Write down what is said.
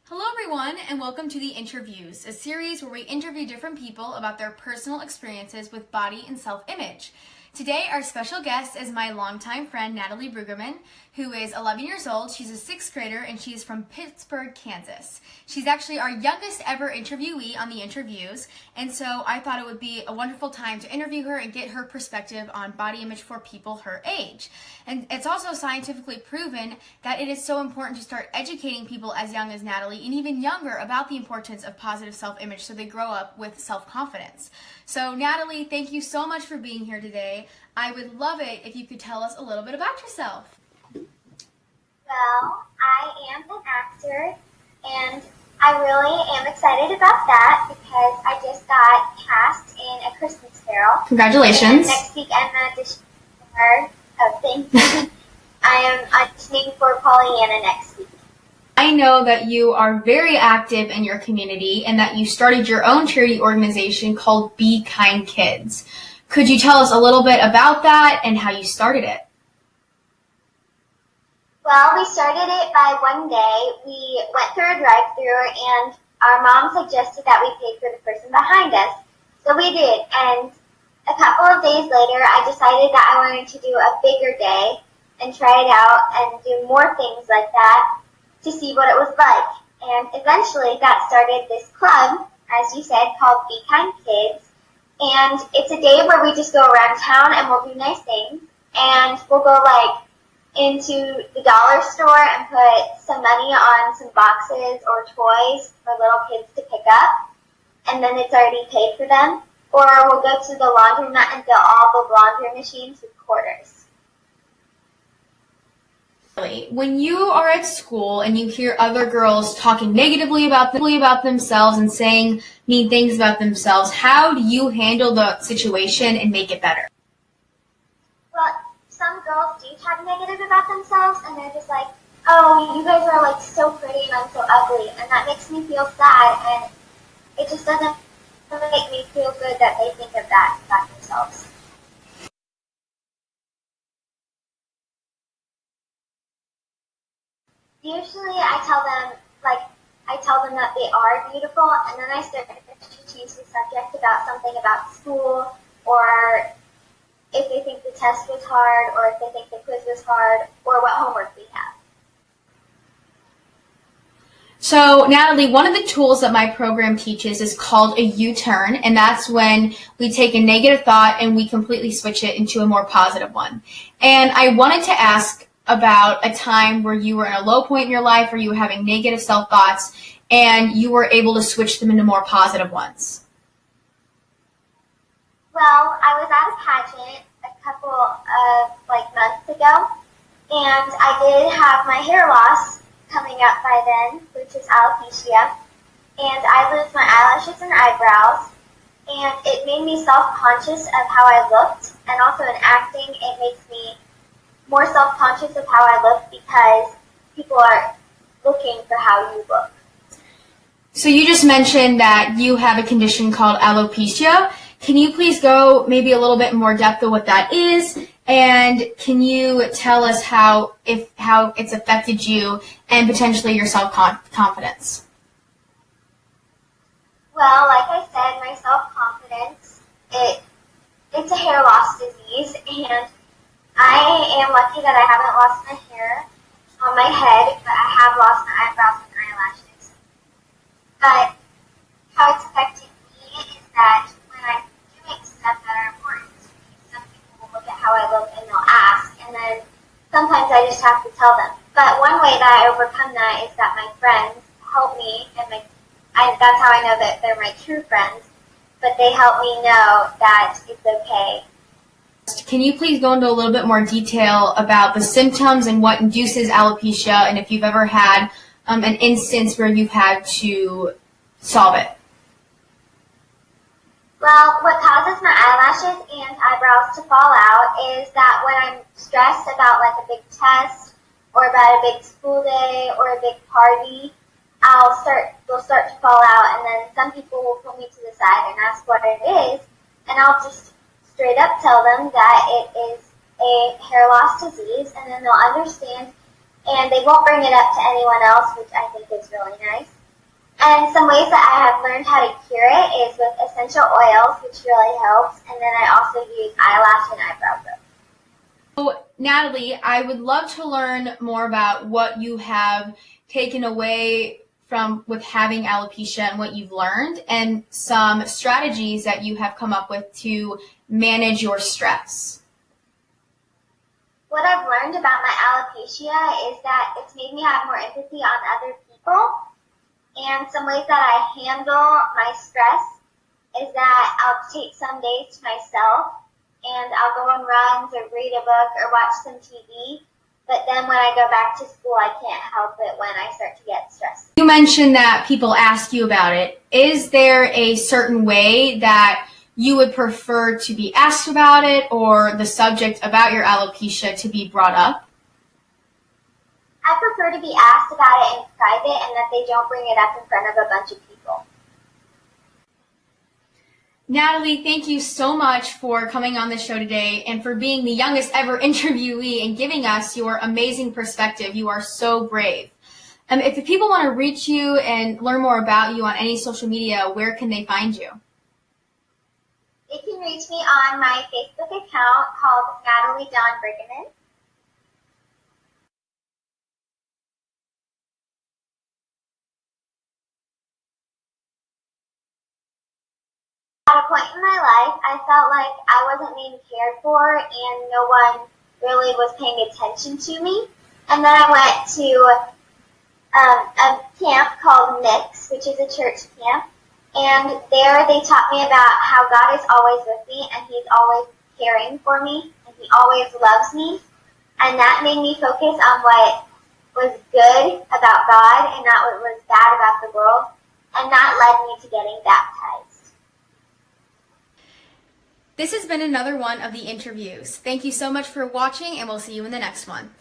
Hello everyone, and welcome to the IntervYOUs, a series where we interview different people about their personal experiences with body and self-image. Today, our special guest is my longtime friend, Natalie Brueggemann, who is 11 years old. She's a sixth grader, and she's from Pittsburgh, Kansas. She's actually our youngest ever interviewee on the IntervYOUs, and so I thought it would be a wonderful time to interview her and get her perspective on body image for people her age. And it's also scientifically proven that it is so important to start educating people as young as Natalie and even younger about the importance of positive self-image so they grow up with self-confidence. So Natalie, thank you so much for being here today. I would love it if you could tell us a little bit about yourself. Well, I am an actor, and I really am excited about that because I just got cast in A Christmas Carol. Congratulations. And next week I'm auditioning for, thank you. I am auditioning for Pollyanna next week. I know that you are very active in your community and that you started your own charity organization called Be Kind Kids. Could you tell us a little bit about that and how you started it? Well, we started it by one day. We went through a drive-thru and our mom suggested that we pay for the person behind us. So we did, and a couple of days later I decided that I wanted to do a bigger day and try it out and do more things like that to see what it was like. And eventually that started this club, as you said, called Be Kind Kids. And it's a day where we just go around town and we'll do nice things. And we'll go into the dollar store and put some money on some boxes or toys for little kids to pick up. And then it's already paid for them. Or we'll go to the laundromat and fill all the laundry machines with quarters. When you are at school and you hear other girls talking negatively about themselves and saying mean things about themselves, how do you handle the situation and make it better? Well, some girls do talk negative about themselves and they're just like, oh, you guys are so pretty and I'm so ugly. And that makes me feel sad, and it just doesn't make me feel good that they think of that about themselves. Usually I tell them that they are beautiful, and then I start to change the subject about something about school, or if they think the test was hard, or if they think the quiz was hard, or what homework we have. So, Natalie, one of the tools that my program teaches is called a U-turn, and that's when we take a negative thought and we completely switch it into a more positive one. And I wanted to ask about a time where you were in a low point in your life, where you were having negative self-thoughts, and you were able to switch them into more positive ones. Well, I was at a pageant a couple of months ago, and I did have my hair loss coming up by then, which is alopecia, and I lose my eyelashes and eyebrows, and it made me self-conscious of how I looked, and also in acting it makes me more self-conscious of how I look because people are looking for how you look. So you just mentioned that you have a condition called alopecia. Can you please go maybe a little bit more depth of what that is, and can you tell us how it's affected you and potentially your self-confidence? Well, like I said, my self-confidence, it's a hair loss disease, and I am lucky that I haven't lost my hair on my head, but I have lost my eyebrows and eyelashes. But how it's affected me is that when I'm doing stuff that are important to me, some people will look at how I look and they'll ask, and then sometimes I just have to tell them. But one way that I overcome that is that my friends help me, and that's how I know that they're my true friends, but they help me know that it's okay. Can you please go into a little bit more detail about the symptoms and what induces alopecia, and if you've ever had an instance where you've had to solve it? Well, what causes my eyelashes and eyebrows to fall out is that when I'm stressed about a big test or about a big school day or a big party, they'll start to fall out, and then some people will pull me to the side and ask what it is, and I'll just straight up tell them that it is a hair loss disease, and then they'll understand, and they won't bring it up to anyone else, which I think is really nice. And some ways that I have learned how to cure it is with essential oils, which really helps, and then I also use eyelash and eyebrow growth. So, Natalie, I would love to learn more about what you have taken away from with having alopecia and what you've learned, and some strategies that you have come up with to manage your stress. What I've learned about my alopecia is that it's made me have more empathy on other people. And some ways that I handle my stress is that I'll take some days to myself and I'll go on runs or read a book or watch some TV. But then when I go back to school, I can't help it when I start to get stressed. You mentioned that people ask you about it. Is there a certain way that you would prefer to be asked about it, or the subject about your alopecia to be brought up? I prefer to be asked about it in private and that they don't bring it up in front of a bunch of people. Natalie, thank you so much for coming on the show today and for being the youngest ever interviewee and giving us your amazing perspective. You are so brave. If people want to reach you and learn more about you on any social media, where can they find you? They can reach me on my Facebook account called Natalie Brueggemann. At a point in my life, I felt like I wasn't being cared for and no one really was paying attention to me. And then I went to a camp called Mix, which is a church camp. And there they taught me about how God is always with me and He's always caring for me and He always loves me. And that made me focus on what was good about God and not what was bad about the world. And that led me to getting baptized. This has been another one of the interviews. Thank you so much for watching, and we'll see you in the next one.